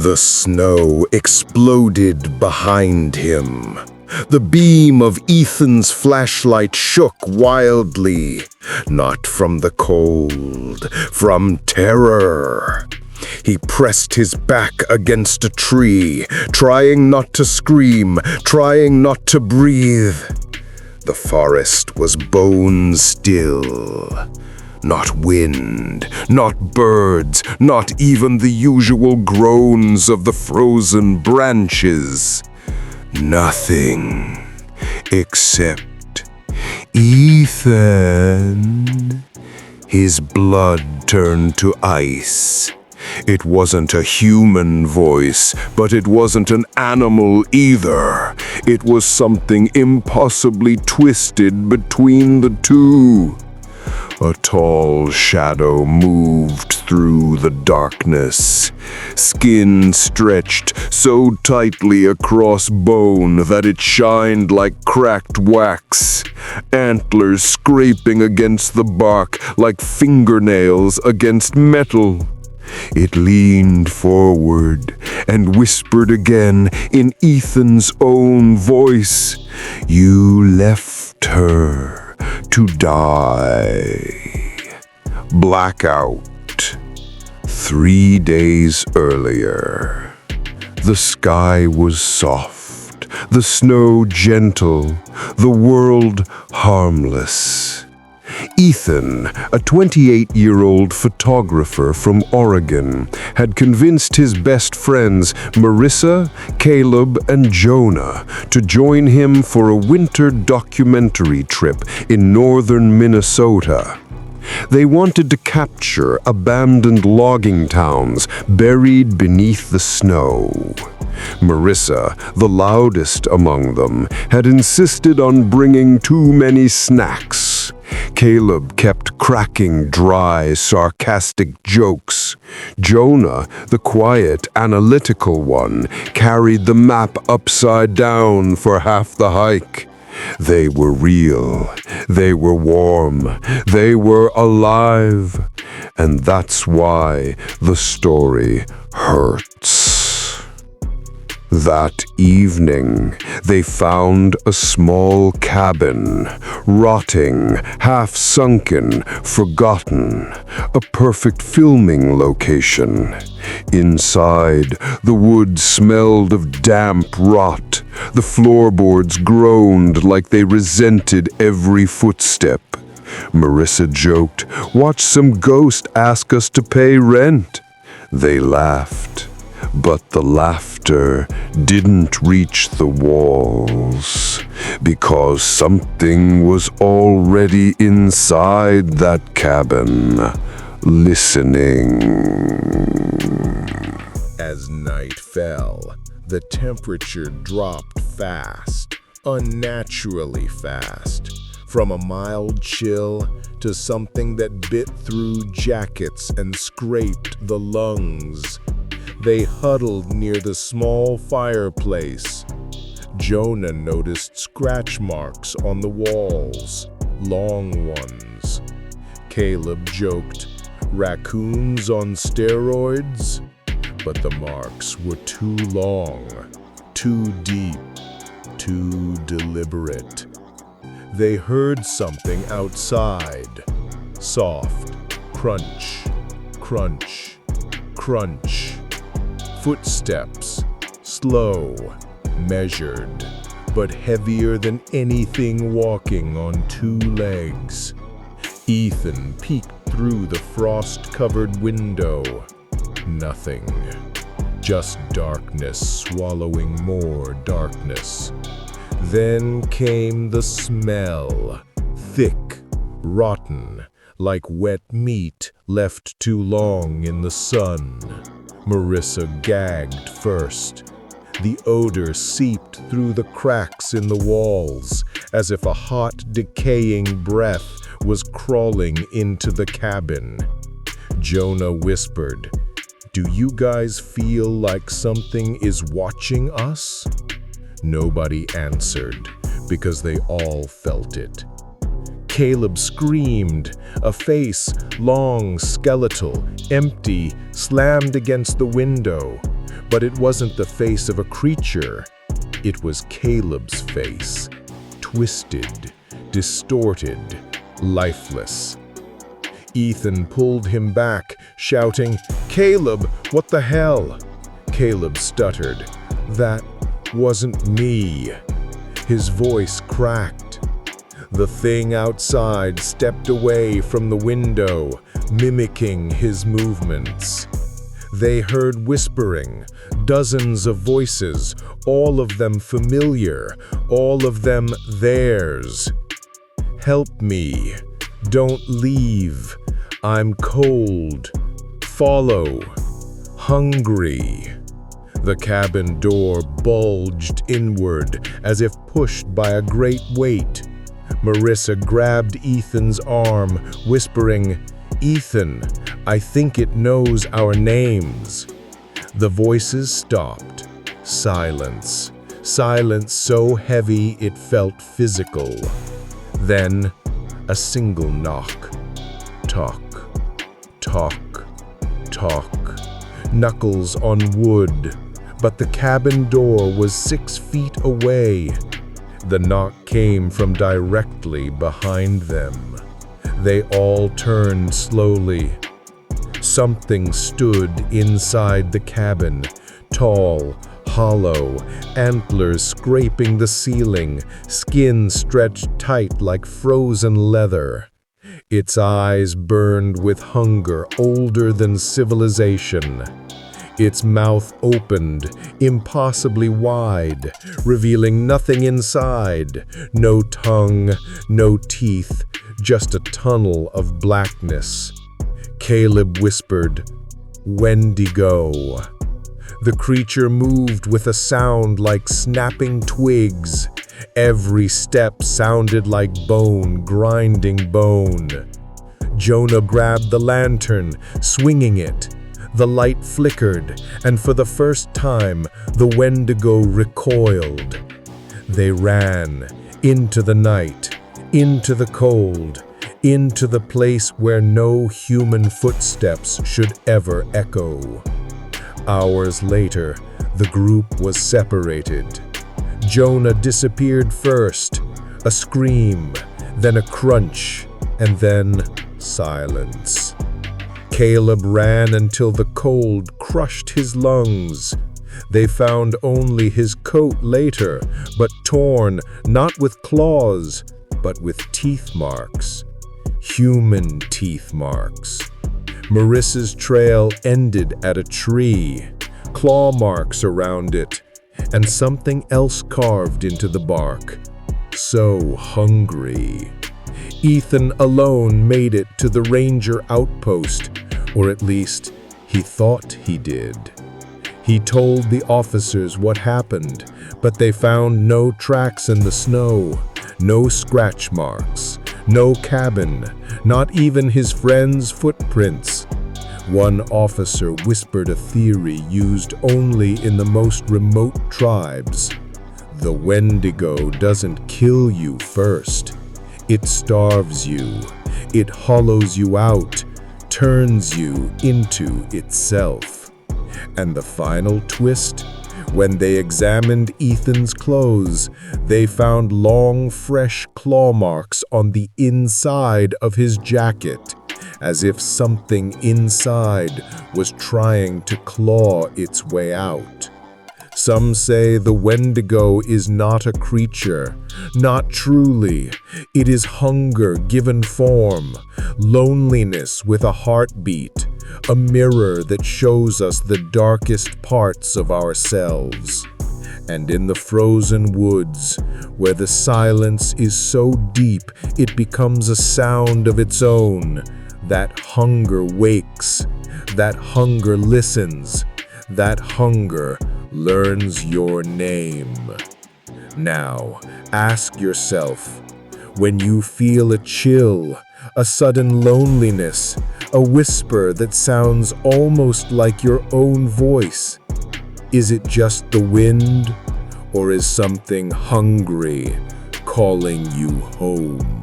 The snow exploded behind him. The beam of Ethan's flashlight shook wildly, not from the cold, from terror. He pressed his back against a tree, trying not to scream, trying not to breathe. The forest was bone still. Not wind, not birds, not even the usual groans of the frozen branches. Nothing except Ethan. His blood turned to ice. It wasn't a human voice, but it wasn't an animal either. It was something impossibly twisted between the two. A tall shadow moved through the darkness, skin stretched so tightly across bone that it shined like cracked wax, antlers scraping against the bark like fingernails against metal. It leaned forward and whispered again in Ethan's own voice, "You left her to die." Blackout. 3 days earlier. The sky was soft, the snow gentle, the world harmless. Ethan, a 28-year-old photographer from Oregon, had convinced his best friends Marissa, Caleb, and Jonah to join him for a winter documentary trip in northern Minnesota. They wanted to capture abandoned logging towns buried beneath the snow. Marissa, the loudest among them, had insisted on bringing too many snacks. Caleb kept cracking dry, sarcastic jokes. Jonah, the quiet, analytical one, carried the map upside down for half the hike. They were real, they were warm, they were alive, and that's why the story hurts. That evening, they found a small cabin, rotting, half-sunken, forgotten, a perfect filming location. Inside, the wood smelled of damp rot. The floorboards groaned like they resented every footstep. Marissa joked, "Watch some ghost ask us to pay rent." They laughed. But the laughter didn't reach the walls, because something was already inside that cabin, listening. As night fell, the temperature dropped fast, unnaturally fast, from a mild chill to something that bit through jackets and scraped the lungs. They huddled near the small fireplace. Jonah noticed scratch marks on the walls, long ones. Caleb joked, "Raccoons on steroids?" But the marks were too long, too deep, too deliberate. They heard something outside. Soft, crunch, crunch, crunch. Footsteps, slow, measured, but heavier than anything walking on two legs. Ethan peeked through the frost-covered window. Nothing. Just darkness swallowing more darkness. Then came the smell, thick, rotten, like wet meat left too long in the sun. Marissa gagged first. The odor seeped through the cracks in the walls, as if a hot, decaying breath was crawling into the cabin. Jonah whispered, "Do you guys feel like something is watching us?" Nobody answered, because they all felt it. Caleb screamed. A face, long, skeletal, empty, slammed against the window. But it wasn't the face of a creature. It was Caleb's face, twisted, distorted, lifeless. Ethan pulled him back, shouting, "Caleb, what the hell?" Caleb stuttered. "That wasn't me." His voice cracked. The thing outside stepped away from the window, mimicking his movements. They heard whispering, dozens of voices, all of them familiar, all of them theirs. "Help me. Don't leave. I'm cold. Follow. Hungry." The cabin door bulged inward as if pushed by a great weight. Marissa grabbed Ethan's arm, whispering, "Ethan, I think it knows our names." The voices stopped. Silence. Silence so heavy it felt physical. Then, a single knock. Talk. Talk. Talk. Knuckles on wood. But the cabin door was 6 feet away. The knock came from directly behind them. They all turned slowly. Something stood inside the cabin, tall, hollow, antlers scraping the ceiling, skin stretched tight like frozen leather. Its eyes burned with hunger older than civilization. Its mouth opened, impossibly wide, revealing nothing inside. No tongue, no teeth, just a tunnel of blackness. Caleb whispered, "Wendigo." The creature moved with a sound like snapping twigs. Every step sounded like bone grinding bone. Jonah grabbed the lantern, swinging it. The light flickered, and for the first time, the Wendigo recoiled. They ran into the night, into the cold, into the place where no human footsteps should ever echo. Hours later, the group was separated. Jonah disappeared first, a scream, then a crunch, and then silence. Caleb ran until the cold crushed his lungs. They found only his coat later, but torn, not with claws, but with teeth marks. Human teeth marks. Marissa's trail ended at a tree, claw marks around it, and something else carved into the bark. So hungry. Ethan alone made it to the ranger outpost, or at least he thought he did. He told the officers what happened, but they found no tracks in the snow, no scratch marks, no cabin, not even his friend's footprints. One officer whispered a theory used only in the most remote tribes. The Wendigo doesn't kill you first. It starves you. It hollows you out, turns you into itself. And the final twist? When they examined Ethan's clothes, they found long, fresh claw marks on the inside of his jacket, as if something inside was trying to claw its way out. Some say the Wendigo is not a creature, not truly. It is hunger given form, loneliness with a heartbeat, a mirror that shows us the darkest parts of ourselves. And in the frozen woods, where the silence is so deep it becomes a sound of its own, that hunger wakes, that hunger listens, that hunger learns your name. Now, ask yourself, when you feel a chill, a sudden loneliness, a whisper that sounds almost like your own voice, is it just the wind, or is something hungry calling you home?